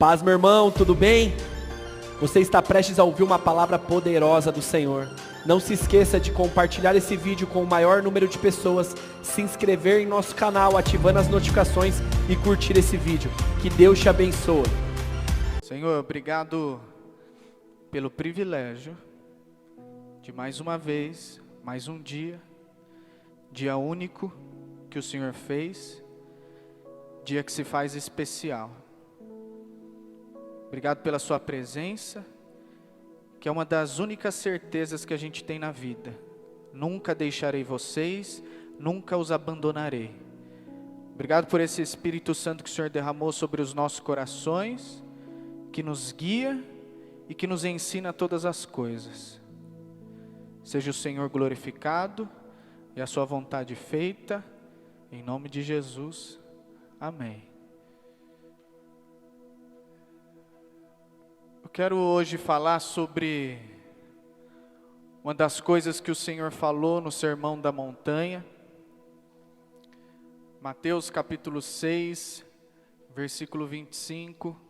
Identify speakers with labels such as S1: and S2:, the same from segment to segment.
S1: Paz, meu irmão, tudo bem? Você está prestes a ouvir uma palavra poderosa do Senhor. Não se esqueça de compartilhar esse vídeo com o maior número de pessoas, se inscrever em nosso canal, ativando as notificações e curtir esse vídeo. Que Deus te abençoe.
S2: Senhor, obrigado pelo privilégio de mais uma vez, mais um dia único que o Senhor fez, dia que se faz especial. Obrigado pela sua presença, que é uma das únicas certezas que a gente tem na vida. Nunca deixarei vocês, nunca os abandonarei. Obrigado por esse Espírito Santo que o Senhor derramou sobre os nossos corações, que nos guia e que nos ensina todas as coisas. Seja o Senhor glorificado e a sua vontade feita, em nome de Jesus, amém. Eu quero hoje falar sobre uma das coisas que o Senhor falou no Sermão da Montanha, Mateus capítulo 6, versículo 25,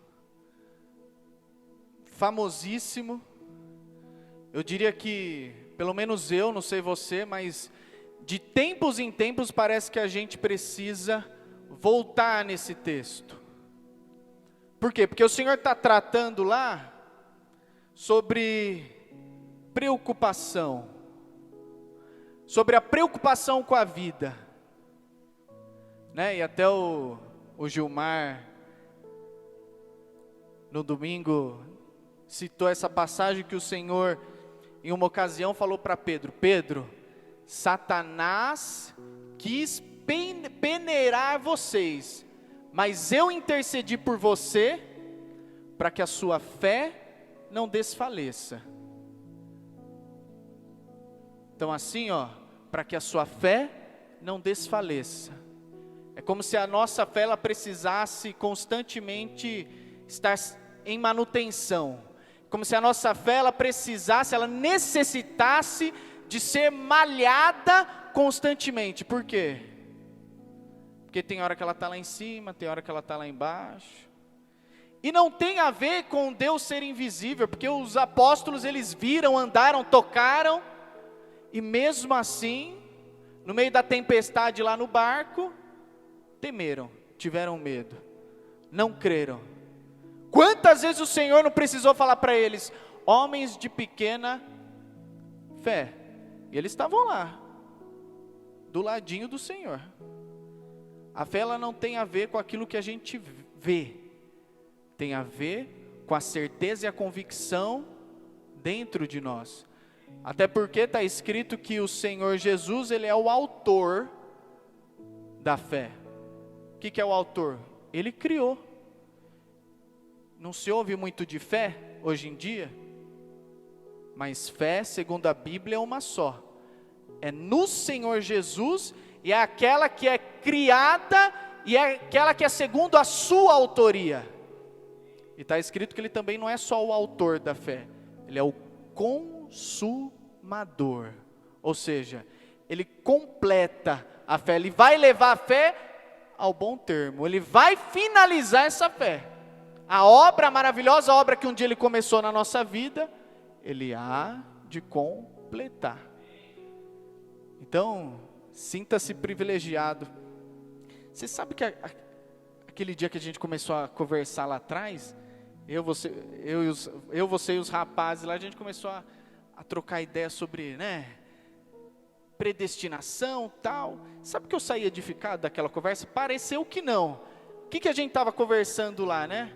S2: famosíssimo. Eu diria que, pelo menos eu, não sei você, mas de tempos em tempos parece que a gente precisa voltar nesse texto. Por quê? Porque o Senhor está tratando lá sobre preocupação, sobre a preocupação com a vida, né? E até o Gilmar, no domingo, citou essa passagem que o Senhor, em uma ocasião, falou para Pedro: Pedro, Satanás quis peneirar vocês, mas eu intercedi por você, para que a sua fé não desfaleça. Então assim, para que a sua fé não desfaleça. É como se a nossa fé ela precisasse constantemente estar em manutenção. Como se a nossa fé ela precisasse, ela necessitasse de ser malhada constantemente. Por quê? Porque tem hora que ela está lá em cima, tem hora que ela está lá embaixo. E não tem a ver com Deus ser invisível, porque os apóstolos eles viram, andaram, tocaram, e mesmo assim, no meio da tempestade lá no barco, temeram, tiveram medo, não creram. Quantas vezes o Senhor não precisou falar para eles, homens de pequena fé, e eles estavam lá, do ladinho do Senhor. A fé ela não tem a ver com aquilo que a gente vê, tem a ver com a certeza e a convicção dentro de nós. Até porque está escrito que o Senhor Jesus, Ele é o autor da fé. O que é o autor? Ele criou. Não se ouve muito de fé hoje em dia, mas fé, segundo a Bíblia, é uma só. É no Senhor Jesus, e é aquela que é criada, e é aquela que é segundo a sua autoria. E está escrito que Ele também não é só o autor da fé, Ele é o consumador. Ou seja, Ele completa a fé, Ele vai levar a fé ao bom termo, Ele vai finalizar essa fé. A obra, a maravilhosa obra que um dia Ele começou na nossa vida, Ele há de completar. Então, sinta-se privilegiado. Você sabe que aquele dia que a gente começou a conversar lá atrás, você e os rapazes lá, a gente começou a trocar ideia sobre, predestinação, tal. Sabe que eu saí edificado daquela conversa? Pareceu que não. O que a gente estava conversando lá, né?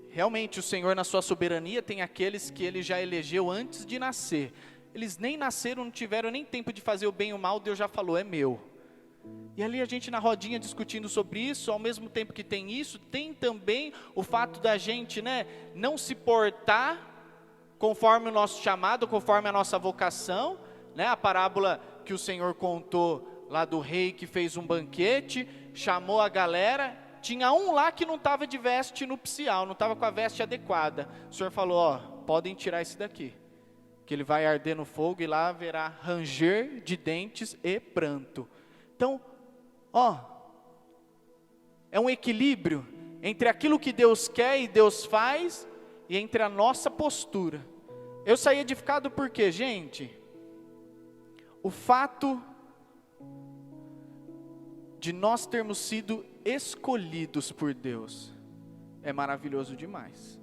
S2: Realmente o Senhor na sua soberania tem aqueles que Ele já elegeu antes de nascer. Eles nem nasceram, não tiveram nem tempo de fazer o bem e o mal, Deus já falou, é meu. E ali a gente na rodinha discutindo sobre isso, ao mesmo tempo que tem isso, tem também o fato da gente, não se portar conforme o nosso chamado, conforme a nossa vocação, a parábola que o Senhor contou lá do rei que fez um banquete, chamou a galera, tinha um lá que não estava de veste nupcial, não estava com a veste adequada. O Senhor falou, podem tirar esse daqui, que ele vai arder no fogo e lá haverá ranger de dentes e pranto. Então, é um equilíbrio entre aquilo que Deus quer e Deus faz, e entre a nossa postura. Eu saí edificado porque, gente, o fato de nós termos sido escolhidos por Deus é maravilhoso demais.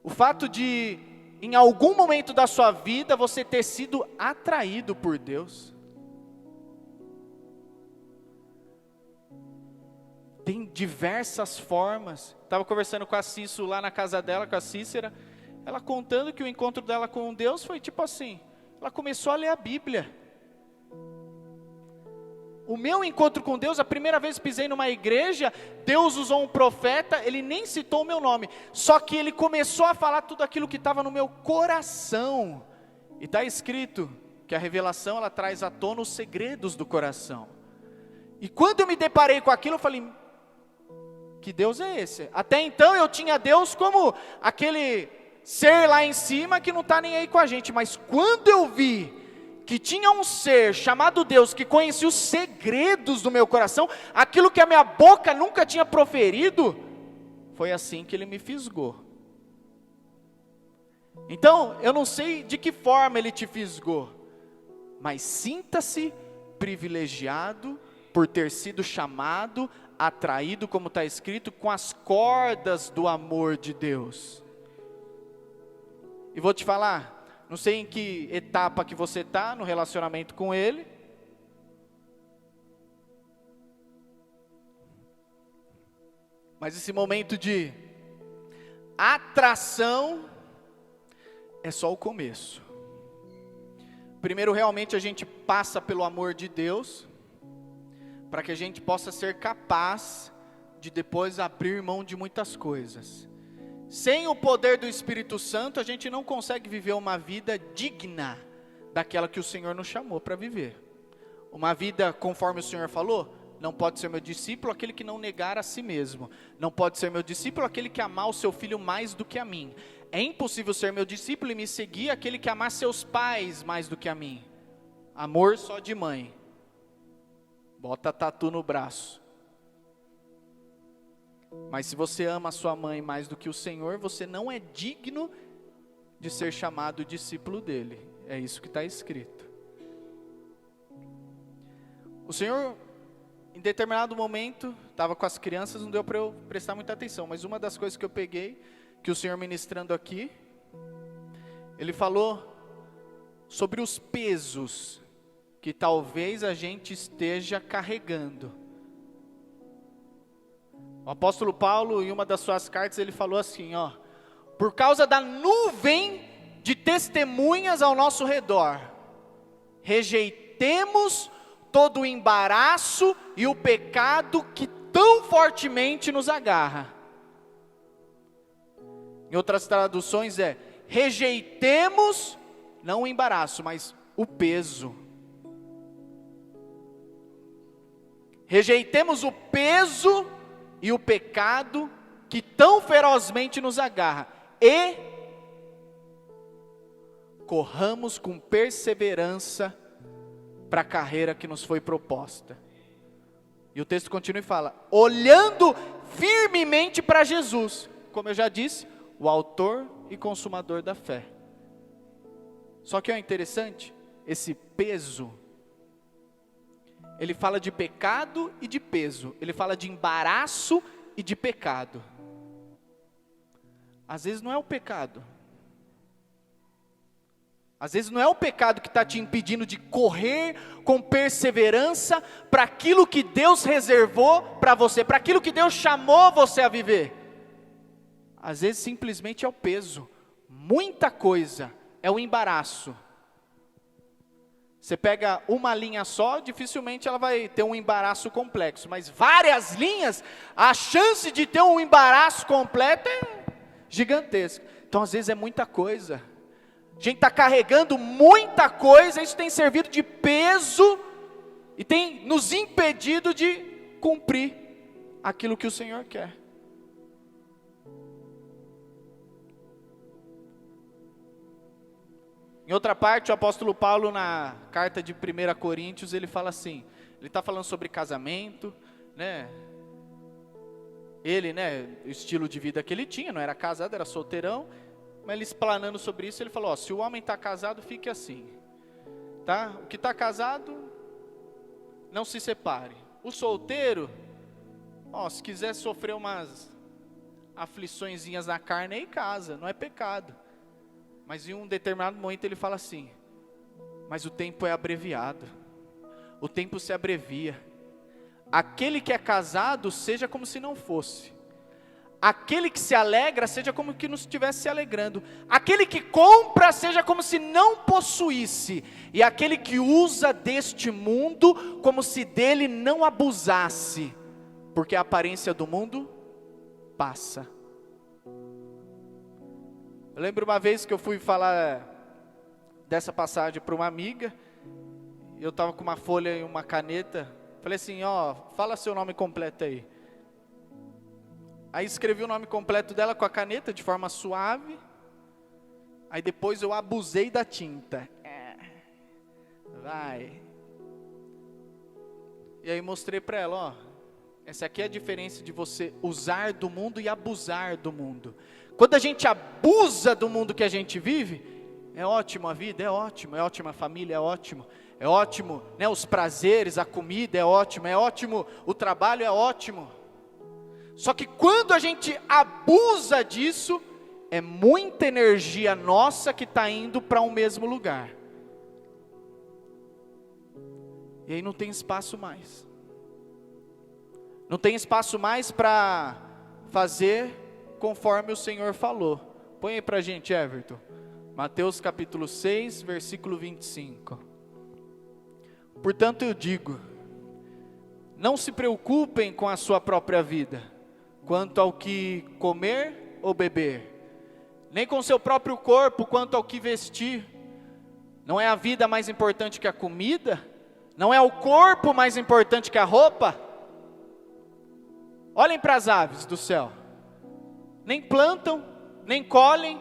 S2: O fato de, em algum momento da sua vida, você ter sido atraído por Deus. Tem diversas formas. Estava conversando com a Cício lá na casa dela, com a Cícera, ela contando que o encontro dela com Deus foi tipo assim, ela começou a ler a Bíblia. O meu encontro com Deus, a primeira vez que pisei numa igreja, Deus usou um profeta, ele nem citou o meu nome, só que ele começou a falar tudo aquilo que estava no meu coração, e está escrito que a revelação, ela traz à tona os segredos do coração, e quando eu me deparei com aquilo, eu falei, que Deus é esse? Até então eu tinha Deus como aquele ser lá em cima que não está nem aí com a gente, mas quando eu vi que tinha um ser chamado Deus, que conhecia os segredos do meu coração, aquilo que a minha boca nunca tinha proferido, foi assim que ele me fisgou. Então, eu não sei de que forma ele te fisgou, mas sinta-se privilegiado por ter sido chamado, atraído, como está escrito, com as cordas do amor de Deus. E vou te falar, não sei em que etapa que você está no relacionamento com Ele. Mas esse momento de atração é só o começo. Primeiro, realmente a gente passa pelo amor de Deus, para que a gente possa ser capaz de depois abrir mão de muitas coisas. Sem o poder do Espírito Santo, a gente não consegue viver uma vida digna daquela que o Senhor nos chamou para viver. Uma vida, conforme o Senhor falou, não pode ser meu discípulo aquele que não negar a si mesmo. Não pode ser meu discípulo aquele que amar o seu filho mais do que a mim. É impossível ser meu discípulo e me seguir aquele que amar seus pais mais do que a mim. Amor só de mãe. Bota tatu no braço. Mas se você ama a sua mãe mais do que o Senhor, você não é digno de ser chamado discípulo dele. É isso que está escrito. O Senhor, em determinado momento, estava com as crianças, não deu para eu prestar muita atenção, mas uma das coisas que eu peguei, que o Senhor ministrando aqui, Ele falou sobre os pesos que talvez a gente esteja carregando. O apóstolo Paulo, em uma das suas cartas, ele falou assim, por causa da nuvem de testemunhas ao nosso redor, rejeitemos todo o embaraço e o pecado que tão fortemente nos agarra. Em outras traduções rejeitemos, não o embaraço, mas o peso. Rejeitemos o peso e o pecado que tão ferozmente nos agarra, e corramos com perseverança para a carreira que nos foi proposta. E o texto continua e fala, olhando firmemente para Jesus, como eu já disse, o autor e consumador da fé. Só que é interessante, esse peso, ele fala de pecado e de peso, ele fala de embaraço e de pecado. Às vezes não é o pecado. Às vezes não é o pecado que está te impedindo de correr com perseverança para aquilo que Deus reservou para você, para aquilo que Deus chamou você a viver. Às vezes simplesmente é o peso, muita coisa, é o embaraço. Você pega uma linha só, dificilmente ela vai ter um embaraço complexo, mas várias linhas, a chance de ter um embaraço completo é gigantesca. Então às vezes é muita coisa, a gente está carregando muita coisa, isso tem servido de peso, e tem nos impedido de cumprir aquilo que o Senhor quer. Em outra parte, o apóstolo Paulo, na carta de 1 Coríntios, ele fala assim, ele está falando sobre casamento, né? ele, né, o estilo de vida que ele tinha, não era casado, era solteirão, mas ele explanando sobre isso, ele falou, ó, se o homem está casado, fique assim, tá? O que está casado, não se separe. O solteiro, ó, se quiser sofrer umas afliçõezinhas na carne, aí casa, não é pecado. Mas em um determinado momento ele fala assim, mas o tempo é abreviado, o tempo se abrevia. Aquele que é casado, seja como se não fosse. Aquele que se alegra, seja como que não estivesse se alegrando. Aquele que compra, seja como se não possuísse. E aquele que usa deste mundo, como se dele não abusasse. Porque a aparência do mundo passa. Eu lembro uma vez que eu fui falar dessa passagem para uma amiga. Eu estava com uma folha e uma caneta. Falei assim, ó, fala seu nome completo aí. Aí escrevi o nome completo dela com a caneta de forma suave. Aí depois eu abusei da tinta. Vai. E aí mostrei para ela, ó, essa aqui é a diferença de você usar do mundo e abusar do mundo. Quando a gente abusa do mundo que a gente vive, é ótimo a vida, é ótima a família, é ótimo, né, os prazeres, a comida é ótimo, o trabalho é ótimo. Só que quando a gente abusa disso, é muita energia nossa que está indo para um mesmo lugar. E aí não tem espaço mais. Não tem espaço mais para fazer conforme o Senhor falou. Põe aí para a gente, Everton. Mateus capítulo 6, versículo 25. Portanto eu digo, não se preocupem com a sua própria vida, quanto ao que comer ou beber, nem com seu próprio corpo, quanto ao que vestir. Não é a vida mais importante que a comida? Não é o corpo mais importante que a roupa? Olhem para as aves do céu, nem plantam, nem colhem,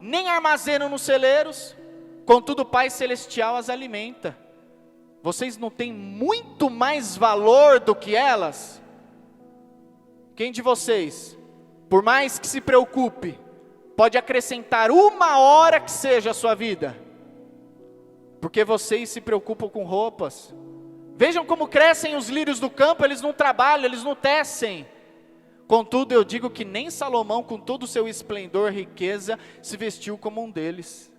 S2: nem armazenam nos celeiros, contudo o Pai Celestial as alimenta. Vocês não têm muito mais valor do que elas? Quem de vocês, por mais que se preocupe, pode acrescentar uma hora que seja a sua vida? Porque vocês se preocupam com roupas. Vejam como crescem os lírios do campo, eles não trabalham, eles não tecem. Contudo eu digo que nem Salomão, com todo o seu esplendor e riqueza, se vestiu como um deles.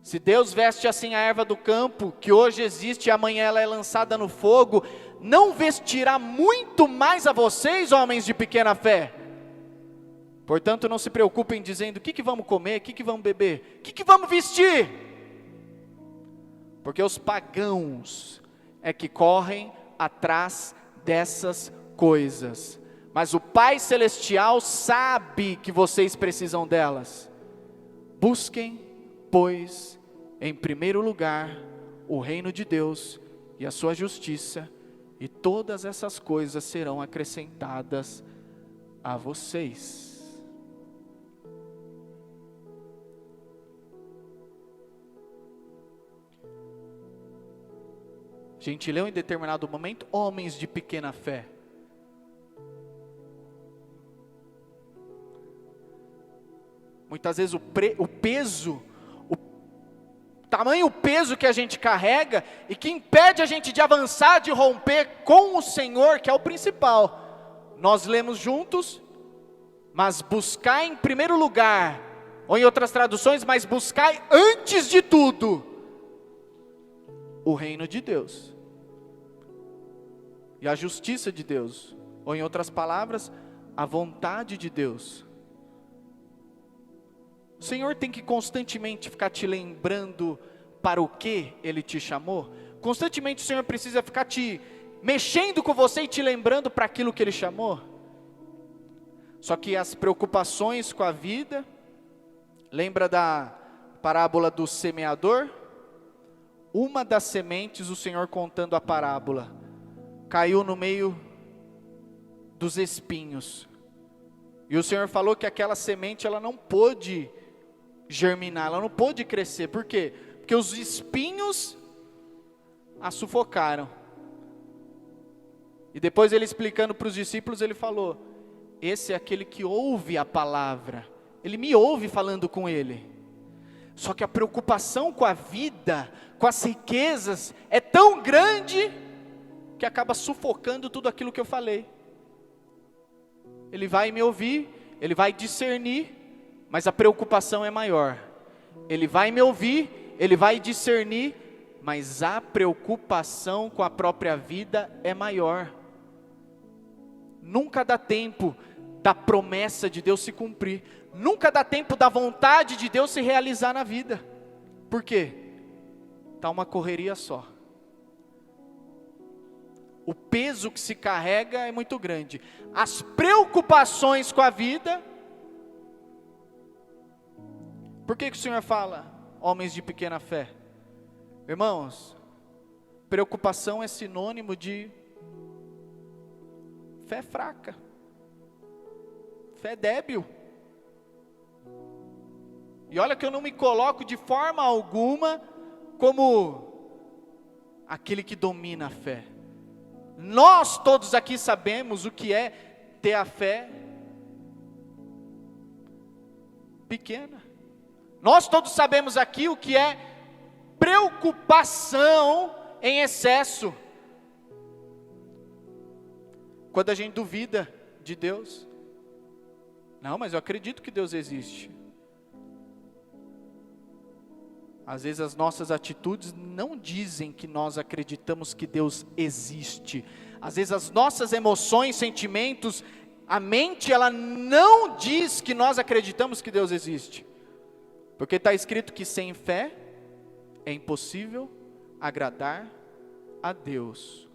S2: Se Deus veste assim a erva do campo, que hoje existe e amanhã ela é lançada no fogo, não vestirá muito mais a vocês, homens de pequena fé? Portanto não se preocupem dizendo, o que vamos comer, o que vamos beber, o que vamos vestir? Porque os pagãos é que correm atrás dessas coisas. Mas o Pai Celestial sabe que vocês precisam delas. Busquem, pois, em primeiro lugar, o reino de Deus e a sua justiça, e todas essas coisas serão acrescentadas a vocês. A gente leu em determinado momento, homens de pequena fé. Muitas vezes o peso, o tamanho peso que a gente carrega e que impede a gente de avançar, de romper com o Senhor, que é o principal. Nós lemos juntos, mas buscai em primeiro lugar, ou em outras traduções, mas buscai antes de tudo o reino de Deus e a justiça de Deus, ou em outras palavras, a vontade de Deus. O Senhor tem que constantemente ficar te lembrando para o que Ele te chamou. Constantemente o Senhor precisa ficar te mexendo com você e te lembrando para aquilo que Ele chamou. Só que as preocupações com a vida, lembra da parábola do semeador? Uma das sementes, o Senhor contando a parábola, caiu no meio dos espinhos. E o Senhor falou que aquela semente ela não pôde germinar, ela não pôde crescer. Por quê? Porque os espinhos a sufocaram. E depois ele explicando para os discípulos, ele falou, esse é aquele que ouve a palavra, ele me ouve falando com ele. Só que a preocupação com a vida, com as riquezas, é tão grande, que acaba sufocando tudo aquilo que eu falei. Ele vai me ouvir, ele vai discernir, mas a preocupação é maior. Ele vai me ouvir, ele vai discernir, mas a preocupação com a própria vida é maior. Nunca dá tempo da promessa de Deus se cumprir. Nunca dá tempo da vontade de Deus se realizar na vida. Por quê? Está uma correria só. O peso que se carrega é muito grande. As preocupações com a vida. Por que o Senhor fala, homens de pequena fé? Irmãos, preocupação é sinônimo de fé fraca, fé débil. E olha que eu não me coloco de forma alguma como aquele que domina a fé. Nós todos aqui sabemos o que é ter a fé pequena. Nós todos sabemos aqui o que é preocupação em excesso. Quando a gente duvida de Deus. Não, mas eu acredito que Deus existe. Às vezes as nossas atitudes não dizem que nós acreditamos que Deus existe. Às vezes as nossas emoções, sentimentos, a mente, ela não diz que nós acreditamos que Deus existe. Porque está escrito que sem fé é impossível agradar a Deus.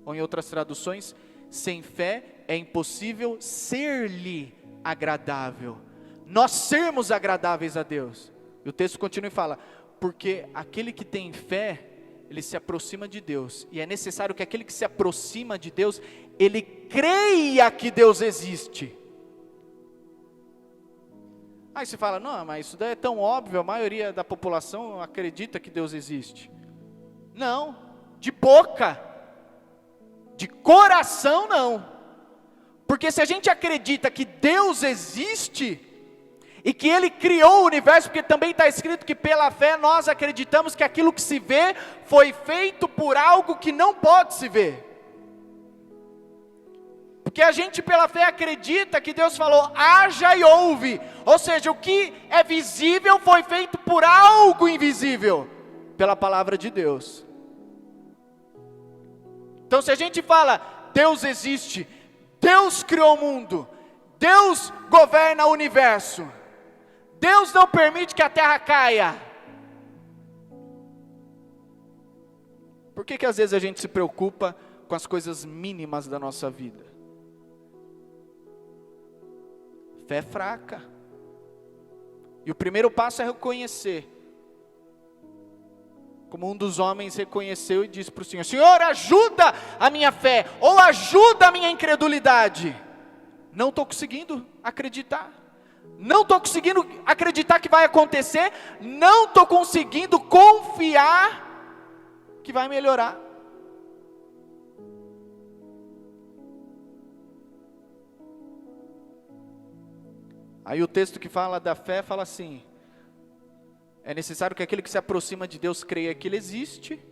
S2: Ou em outras traduções, sem fé é impossível ser-lhe agradável. Nós sermos agradáveis a Deus. E o texto continua e fala, porque aquele que tem fé, ele se aproxima de Deus. E é necessário que aquele que se aproxima de Deus, ele creia que Deus existe. Aí você fala, não, mas isso daí é tão óbvio, a maioria da população acredita que Deus existe. Não, de boca, de coração não. Porque se a gente acredita que Deus existe, e que Ele criou o universo, porque também está escrito que pela fé nós acreditamos que aquilo que se vê, foi feito por algo que não pode se ver. Porque a gente pela fé acredita que Deus falou, haja e ouve. Ou seja, o que é visível foi feito por algo invisível, pela palavra de Deus. Então se a gente fala, Deus existe, Deus criou o mundo, Deus governa o universo, Deus não permite que a terra caia. Por que às vezes a gente se preocupa com as coisas mínimas da nossa vida? Fé fraca. E o primeiro passo é reconhecer. Como um dos homens reconheceu e disse para o Senhor, Senhor, ajuda a minha fé, ou ajuda a minha incredulidade. Não estou conseguindo acreditar. Não estou conseguindo acreditar que vai acontecer. Não estou conseguindo confiar que vai melhorar. Aí o texto que fala da fé fala assim, é necessário que aquele que se aproxima de Deus creia que Ele existe,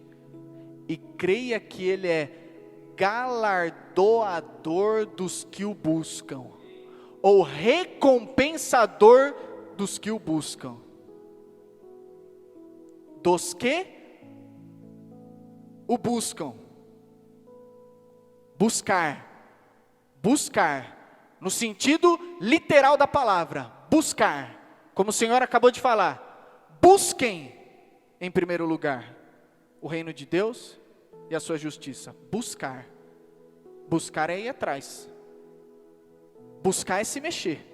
S2: e creia que Ele é galardoador dos que o buscam, ou recompensador dos que o buscam. Dos que o buscam. Buscar, no sentido literal da palavra, buscar, como o Senhor acabou de falar, busquem em primeiro lugar o reino de Deus e a sua justiça. Buscar é ir atrás, buscar é se mexer,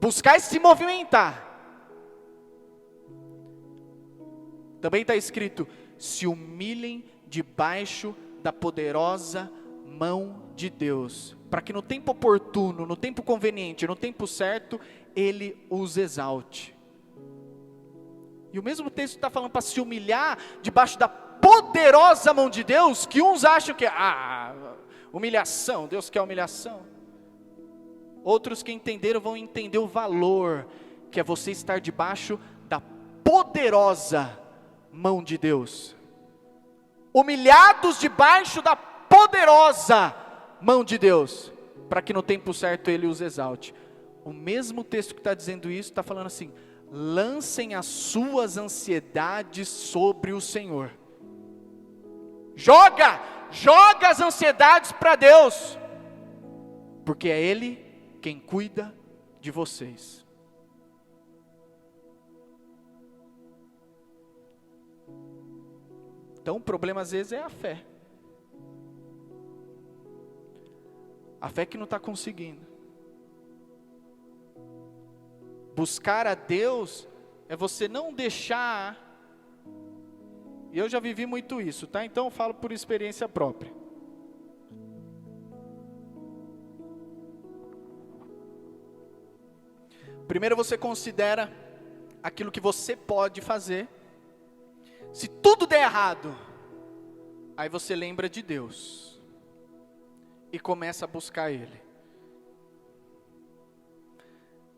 S2: buscar é se movimentar. Também está escrito, se humilhem debaixo da poderosa mão de Deus, para que no tempo oportuno, no tempo conveniente, no tempo certo, Ele os exalte. E o mesmo texto está falando para se humilhar debaixo da poderosa mão de Deus, que uns acham que humilhação, Deus quer humilhação. Outros que entenderam vão entender o valor que é você estar debaixo da poderosa mão de Deus. Humilhados debaixo da poderosa mão de Deus, para que no tempo certo Ele os exalte. O mesmo texto que está dizendo isso, está falando assim: lancem as suas ansiedades sobre o Senhor. Joga as ansiedades para Deus, porque é Ele quem cuida de vocês. Então o problema às vezes é a fé. A fé que não está conseguindo. Buscar a Deus é você não deixar. E eu já vivi muito isso, tá? Então eu falo por experiência própria. Primeiro você considera aquilo que você pode fazer. Se tudo der errado, aí você lembra de Deus e começa a buscar Ele.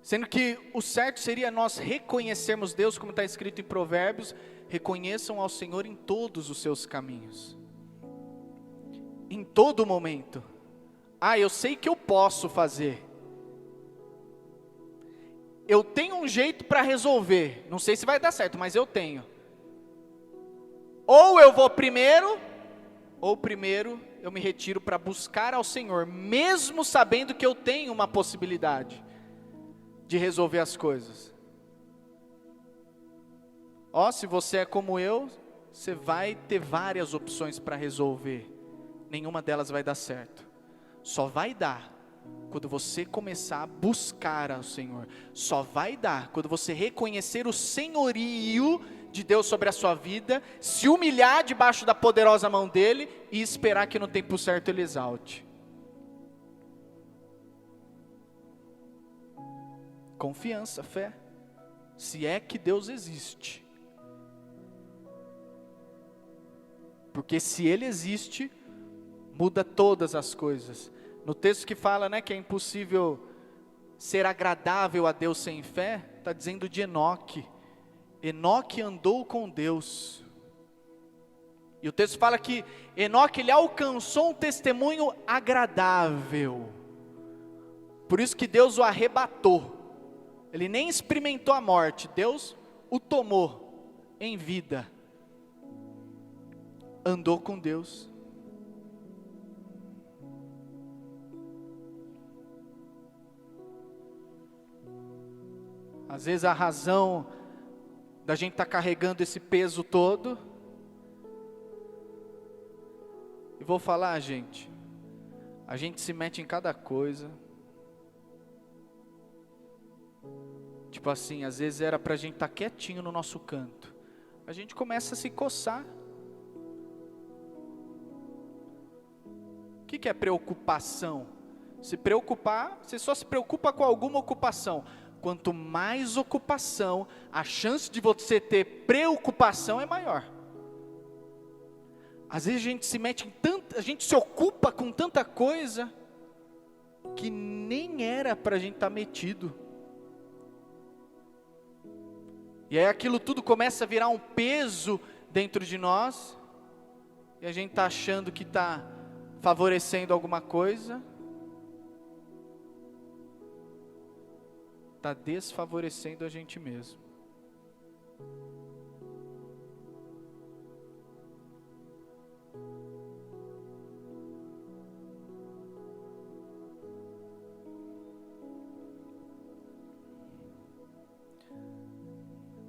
S2: Sendo que o certo seria nós reconhecermos Deus, como está escrito em Provérbios: reconheçam ao Senhor em todos os seus caminhos, em todo momento. Eu sei que eu posso fazer, eu tenho um jeito para resolver, não sei se vai dar certo, mas eu tenho. Ou eu vou primeiro, ou primeiro eu me retiro para buscar ao Senhor, mesmo sabendo que eu tenho uma possibilidade de resolver as coisas. Se você é como eu, você vai ter várias opções para resolver, nenhuma delas vai dar certo. Só vai dar quando você começar a buscar ao Senhor. Só vai dar quando você reconhecer o senhorio de Deus sobre a sua vida, se humilhar debaixo da poderosa mão dEle e esperar que no tempo certo Ele exalte. Confiança, fé, se é que Deus existe. Porque se Ele existe, muda todas as coisas. No texto que fala, né, que é impossível ser agradável a Deus sem fé, está dizendo de Enoque. Enoque andou com Deus. E o texto fala que Enoque, ele alcançou um testemunho agradável. Por isso que Deus o arrebatou. Ele nem experimentou a morte, Deus o tomou em vida. Andou com Deus. Às vezes a razão da gente estar carregando esse peso todo, e vou falar, gente, a gente se mete em cada coisa. Tipo assim, às vezes era pra gente estar quietinho no nosso canto, a gente começa a se coçar. O que é preocupação? Se preocupar, você só se preocupa com alguma ocupação. Quanto mais ocupação, a chance de você ter preocupação é maior. Às vezes a gente se mete em tanta, a gente se ocupa com tanta coisa que nem era para a gente estar metido. E aí aquilo tudo começa a virar um peso dentro de nós, e a gente está achando que está favorecendo alguma coisa, está desfavorecendo a gente mesmo.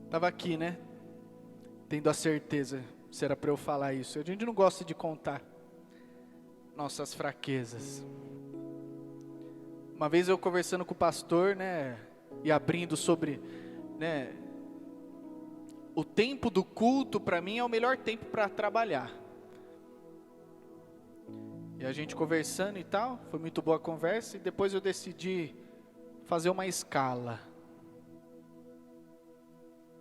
S2: Estava aqui, né? Tendo a certeza se era para eu falar isso. A gente não gosta de contar nossas fraquezas. Uma vez eu conversando com o pastor, né? E abrindo sobre, né? O tempo do culto para mim é o melhor tempo para trabalhar. E a gente conversando e tal, foi muito boa a conversa. E depois eu decidi fazer uma escala.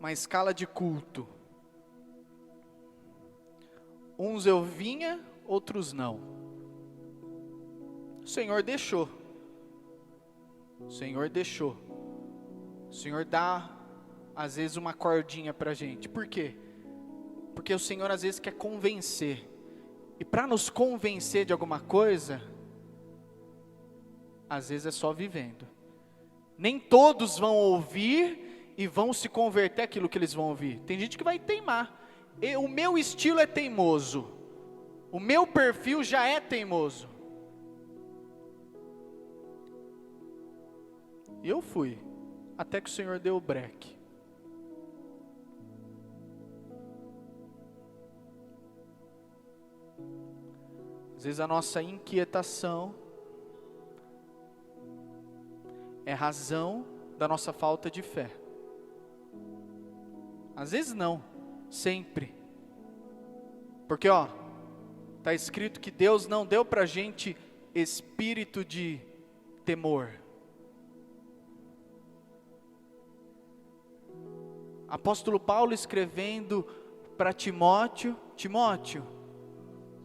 S2: Uma escala de culto. Uns eu vinha, outros não. O Senhor deixou. O Senhor deixou. O Senhor dá, às vezes, uma cordinha para a gente. Por quê? Porque o Senhor, às vezes, quer convencer. E para nos convencer de alguma coisa, às vezes é só vivendo. Nem todos vão ouvir e vão se converter àquilo que eles vão ouvir. Tem gente que vai teimar. O meu estilo é teimoso. O meu perfil já é teimoso. E eu fui, até que o Senhor deu o breque. Às vezes a nossa inquietação é razão da nossa falta de fé. Às vezes não, sempre. Porque está escrito que Deus não deu para a gente espírito de temor. Apóstolo Paulo escrevendo para Timóteo: Timóteo,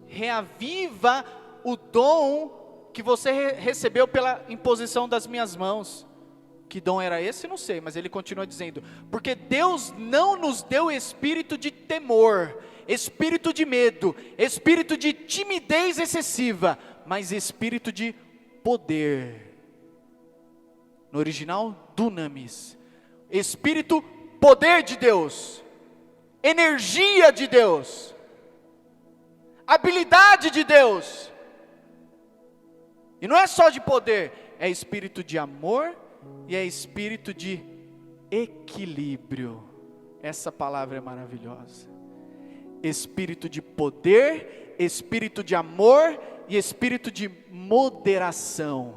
S2: reaviva o dom que você recebeu pela imposição das minhas mãos. Que dom era esse? Não sei, mas ele continua dizendo: porque Deus não nos deu espírito de temor, espírito de medo, espírito de timidez excessiva, mas espírito de poder. No original, dunamis. Espírito, poder de Deus, energia de Deus, habilidade de Deus. E não é só de poder, é espírito de amor e é espírito de equilíbrio. Essa palavra é maravilhosa. Espírito de poder, espírito de amor e espírito de moderação.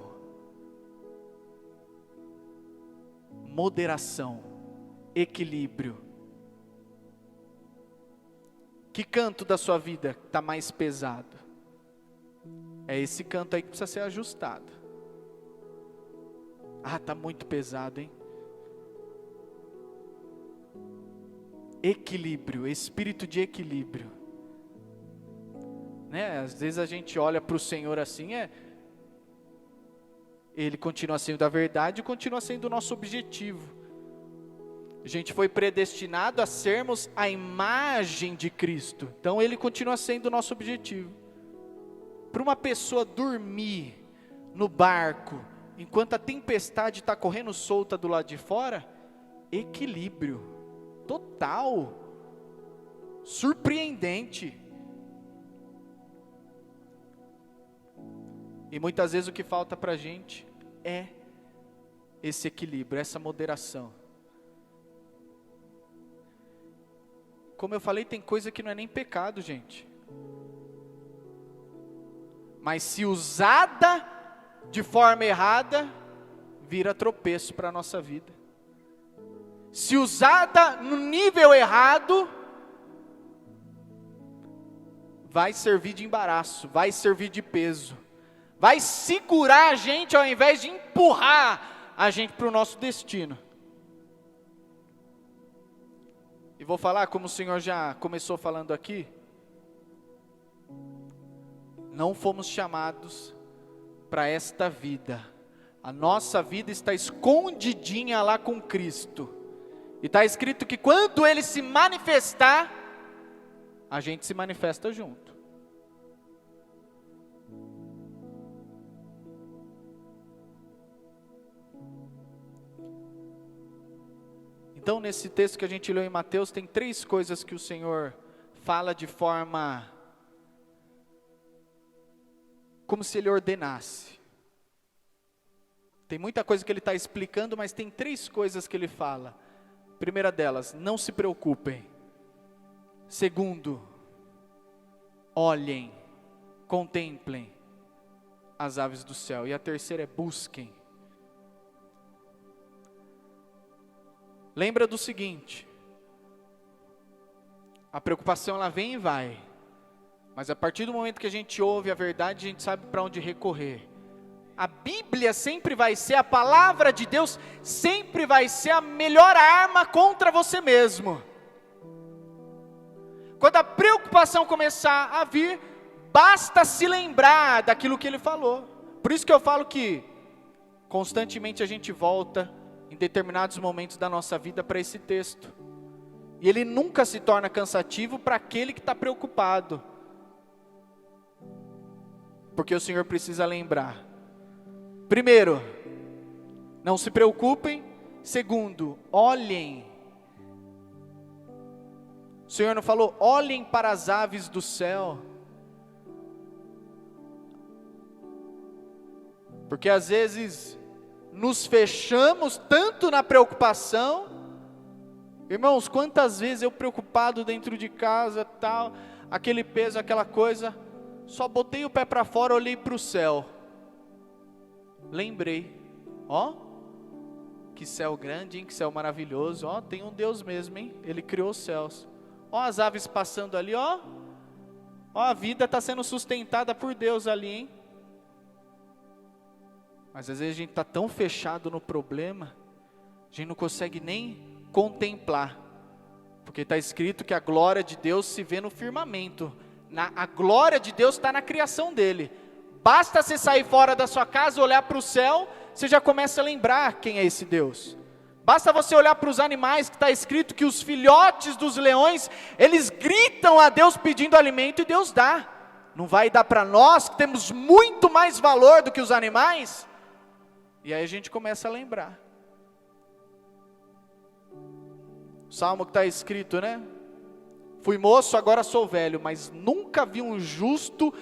S2: Moderação, equilíbrio. Que canto da sua vida está mais pesado? É esse canto aí que precisa ser ajustado. Está muito pesado, hein? Equilíbrio, espírito de equilíbrio. Né? Às vezes a gente olha para o Senhor assim, Ele continua sendo a verdade e continua sendo o nosso objetivo. A gente foi predestinado a sermos a imagem de Cristo. Então Ele continua sendo o nosso objetivo. Para uma pessoa dormir no barco, enquanto a tempestade está correndo solta do lado de fora, equilíbrio total, surpreendente. E muitas vezes o que falta para a gente é esse equilíbrio, essa moderação. Como eu falei, tem coisa que não é nem pecado, gente. Mas se usada de forma errada, vira tropeço para a nossa vida. Se usada no nível errado, vai servir de embaraço, vai servir de peso, vai segurar a gente ao invés de empurrar a gente para o nosso destino. E vou falar como o Senhor já começou falando aqui. Não fomos chamados para esta vida. A nossa vida está escondidinha lá com Cristo. E está escrito que quando Ele se manifestar, a gente se manifesta junto. Então, nesse texto que a gente leu em Mateus, tem 3 coisas que o Senhor fala de forma como se Ele ordenasse. Tem muita coisa que Ele está explicando, mas tem 3 coisas que Ele fala. Primeira delas, não se preocupem. Segundo, olhem, contemplem as aves do céu. E a terceira é busquem. Lembra do seguinte: a preocupação ela vem e vai, mas a partir do momento que a gente ouve a verdade, a gente sabe para onde recorrer. A Bíblia sempre vai ser, a palavra de Deus sempre vai ser a melhor arma contra você mesmo. Quando a preocupação começar a vir, basta se lembrar daquilo que Ele falou. Por isso que eu falo que constantemente a gente volta em determinados momentos da nossa vida para esse texto. E ele nunca se torna cansativo para aquele que está preocupado. Porque o Senhor precisa lembrar. Primeiro, não se preocupem. Segundo, olhem. O Senhor não falou, olhem para as aves do céu. Porque às vezes nos fechamos tanto na preocupação. Irmãos, quantas vezes eu preocupado dentro de casa, tal, aquele peso, aquela coisa, só botei o pé para fora, olhei para o céu. Lembrei, ó, que céu grande, hein? Que céu maravilhoso, ó, tem um Deus mesmo, hein? Ele criou os céus. Ó as aves passando ali, ó a vida está sendo sustentada por Deus ali, hein? Mas às vezes a gente está tão fechado no problema, a gente não consegue nem contemplar, porque está escrito que a glória de Deus se vê no firmamento, a glória de Deus está na criação dele. Basta você sair fora da sua casa, olhar para o céu, você já começa a lembrar quem é esse Deus. Basta você olhar para os animais, que está escrito que os filhotes dos leões, eles gritam a Deus pedindo alimento e Deus dá. Não vai dar para nós, que temos muito mais valor do que os animais? E aí a gente começa a lembrar. O salmo que está escrito, né? Fui moço, agora sou velho, mas nunca vi um justo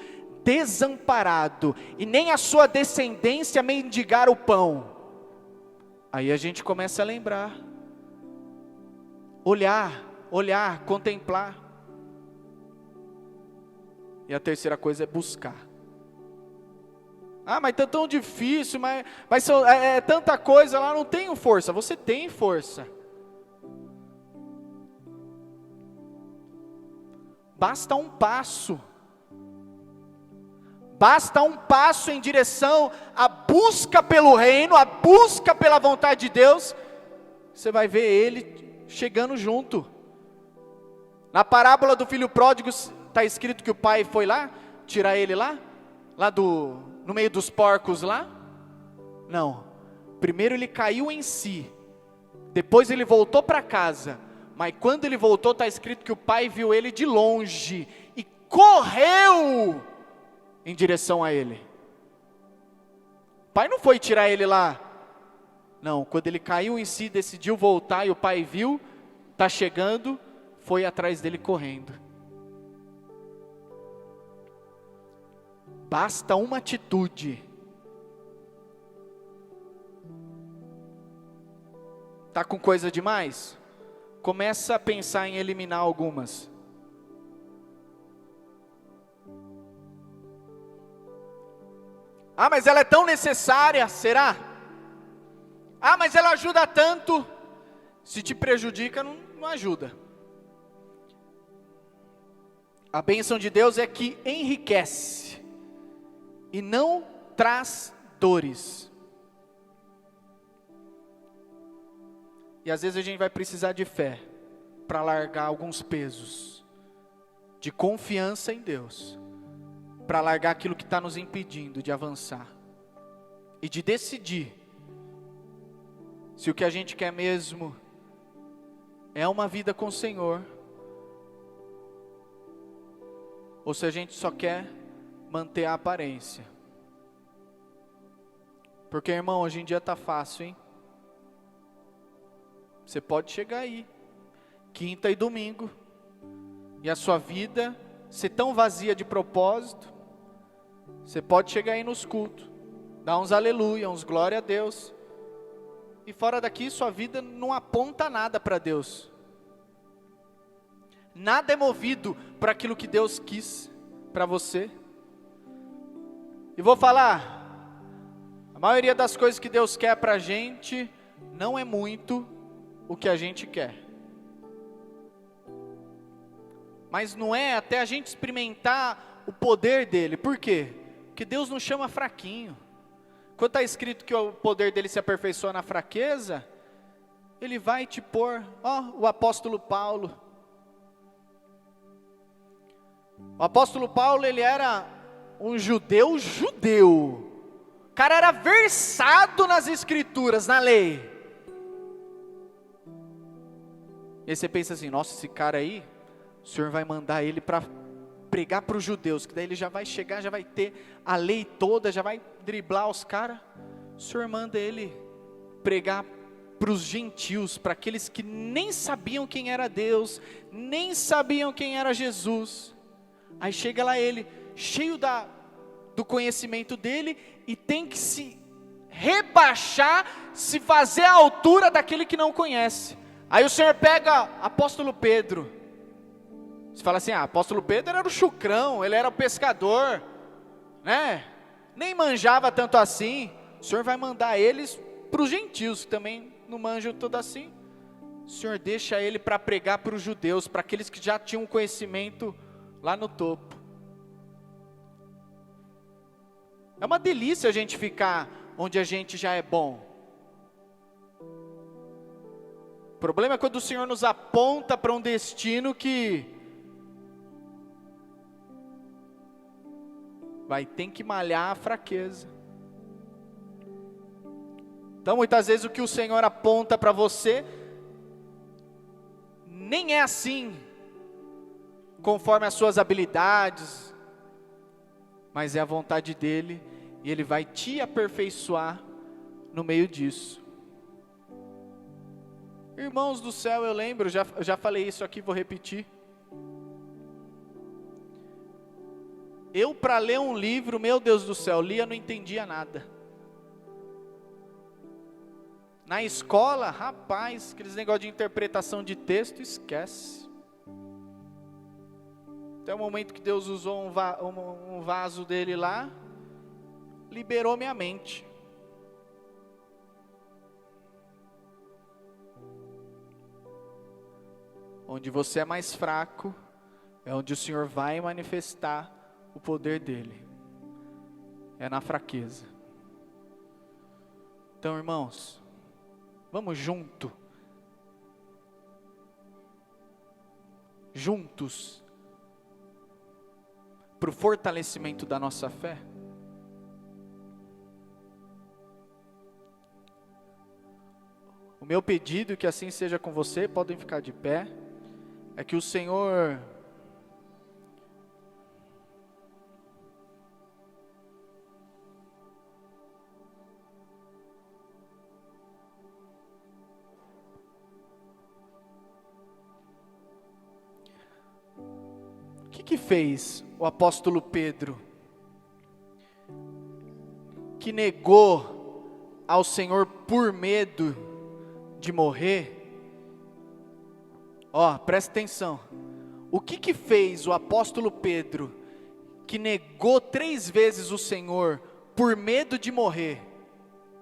S2: desamparado, e nem a sua descendência mendigar o pão. Aí a gente começa a lembrar, olhar, contemplar. E a terceira coisa é buscar. Ah, mas tá tão difícil, mas é tanta coisa lá, não tenho força. Você tem força. Basta um passo. Basta um passo em direção à busca pelo reino, à busca pela vontade de Deus. Você vai ver ele chegando junto. Na parábola do filho pródigo, está escrito que o pai foi lá, tirar ele lá no meio dos porcos lá. Não, primeiro ele caiu em si, depois ele voltou para casa, mas quando ele voltou está escrito que o pai viu ele de longe, e correu em direção a ele. O pai não foi tirar ele lá, não, quando ele caiu em si, decidiu voltar e o pai viu, está chegando, foi atrás dele correndo. Basta uma atitude. Está com coisa demais? Começa a pensar em eliminar algumas. Ah, mas ela é tão necessária, será? Ah, mas ela ajuda tanto. Se te prejudica, não ajuda. A bênção de Deus é que enriquece e não traz dores. E às vezes a gente vai precisar de fé para largar alguns pesos, de confiança em Deus, para largar aquilo que está nos impedindo de avançar, e de decidir se o que a gente quer mesmo é uma vida com o Senhor, ou se a gente só quer manter a aparência. Porque, irmão, hoje em dia está fácil, hein? Você pode chegar aí, quinta e domingo, e a sua vida ser tão vazia de propósito. Você pode chegar aí nos cultos, dar uns aleluia, uns glória a Deus, e fora daqui sua vida não aponta nada para Deus. Nada é movido para aquilo que Deus quis para você. E vou falar, a maioria das coisas que Deus quer para a gente, não é muito o que a gente quer. Mas não é até a gente experimentar o poder dele. Por quê? Porque Deus não chama fraquinho. Quando está escrito que o poder dele se aperfeiçoa na fraqueza, ele vai te pôr, o apóstolo Paulo. O apóstolo Paulo, ele era um judeu. cara era versado nas escrituras, na lei. E aí você pensa assim, nossa, esse cara aí, o Senhor vai mandar ele para pregar para os judeus, que daí ele já vai chegar, já vai ter a lei toda, já vai driblar os caras. O Senhor manda ele pregar para os gentios, para aqueles que nem sabiam quem era Deus, nem sabiam quem era Jesus. Aí chega lá ele, cheio do conhecimento dele, e tem que se rebaixar, se fazer à altura daquele que não conhece. Aí o Senhor pega apóstolo Pedro. Você fala assim, apóstolo Pedro era o chucrão, ele era o pescador, né? Nem manjava tanto assim. O Senhor vai mandar eles para os gentios, que também não manjam tudo assim. O Senhor deixa ele para pregar para os judeus, para aqueles que já tinham conhecimento lá no topo. É uma delícia a gente ficar onde a gente já é bom. O problema é quando o Senhor nos aponta para um destino que vai ter que malhar a fraqueza. Então muitas vezes o que o Senhor aponta para você, nem é assim, conforme as suas habilidades, mas é a vontade dEle, e Ele vai te aperfeiçoar no meio disso. Irmãos do céu, eu lembro, já falei isso aqui, vou repetir. Eu, para ler um livro, meu Deus do céu, lia, não entendia nada. Na escola, rapaz, aqueles negócios de interpretação de texto, esquece. Até o momento que Deus usou um vaso dele lá, liberou minha mente. Onde você é mais fraco, é onde o Senhor vai manifestar o poder dele. É na fraqueza. Então, irmãos, vamos juntos, para o fortalecimento da nossa fé. O meu pedido, que assim seja com você, podem ficar de pé, é que o Senhor o que fez o apóstolo Pedro, que negou ao Senhor por medo de morrer? Presta atenção. O que fez o apóstolo Pedro, que negou 3 vezes o Senhor por medo de morrer?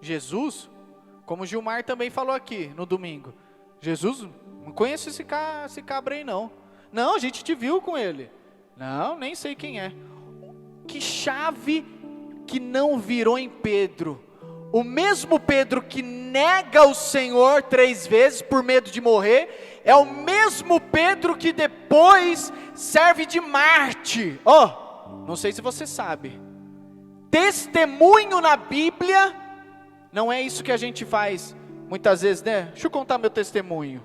S2: Jesus, como o Gilmar também falou aqui no domingo, Jesus, não conheço esse cabra aí não. Não, a gente te viu com ele. Não, nem sei quem é. Que chave que não virou em Pedro. O mesmo Pedro que nega o Senhor 3 vezes por medo de morrer, é o mesmo Pedro que depois serve de Marte. Não sei se você sabe, testemunho na Bíblia, não é isso que a gente faz muitas vezes, né? Deixa eu contar meu testemunho.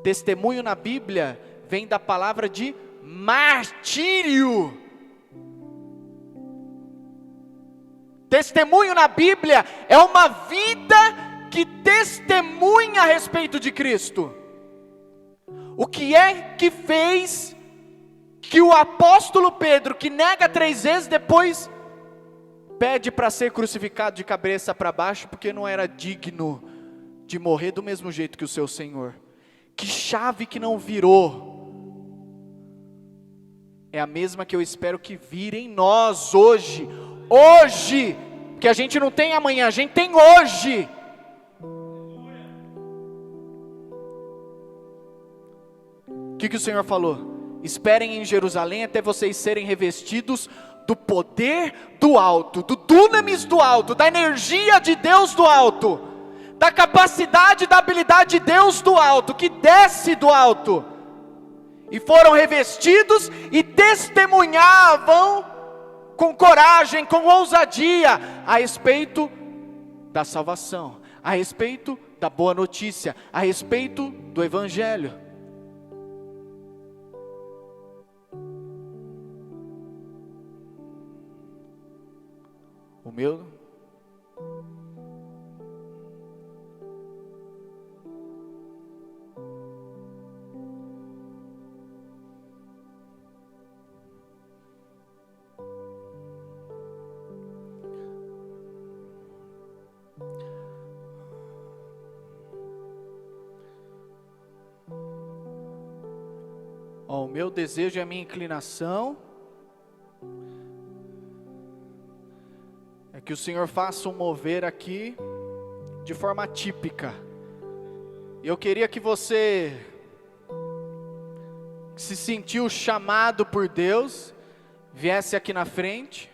S2: Testemunho na Bíblia vem da palavra de martírio. Testemunho na Bíblia é uma vida que testemunha a respeito de Cristo. O que é que fez que o apóstolo Pedro, que nega 3 vezes, depois pede para ser crucificado de cabeça para baixo, porque não era digno de morrer do mesmo jeito que o seu Senhor? Que chave que não virou? É a mesma que eu espero que vire em nós hoje, que a gente não tem amanhã, a gente tem hoje. O que o Senhor falou? Esperem em Jerusalém até vocês serem revestidos do poder do alto, do dunamis do alto, da energia de Deus do alto, da capacidade, da habilidade de Deus do alto, que desce do alto. E foram revestidos e testemunhavam com coragem, com ousadia, a respeito da salvação, a respeito da boa notícia, a respeito do Evangelho. O meu o meu desejo e a minha inclinação é que o Senhor faça um mover aqui de forma típica. Eu queria que você que se sentiu chamado por Deus viesse aqui na frente.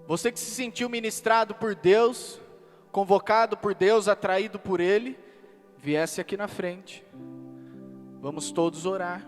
S2: Você que se sentiu ministrado por Deus, convocado por Deus, atraído por Ele, viesse aqui na frente. Vamos todos orar.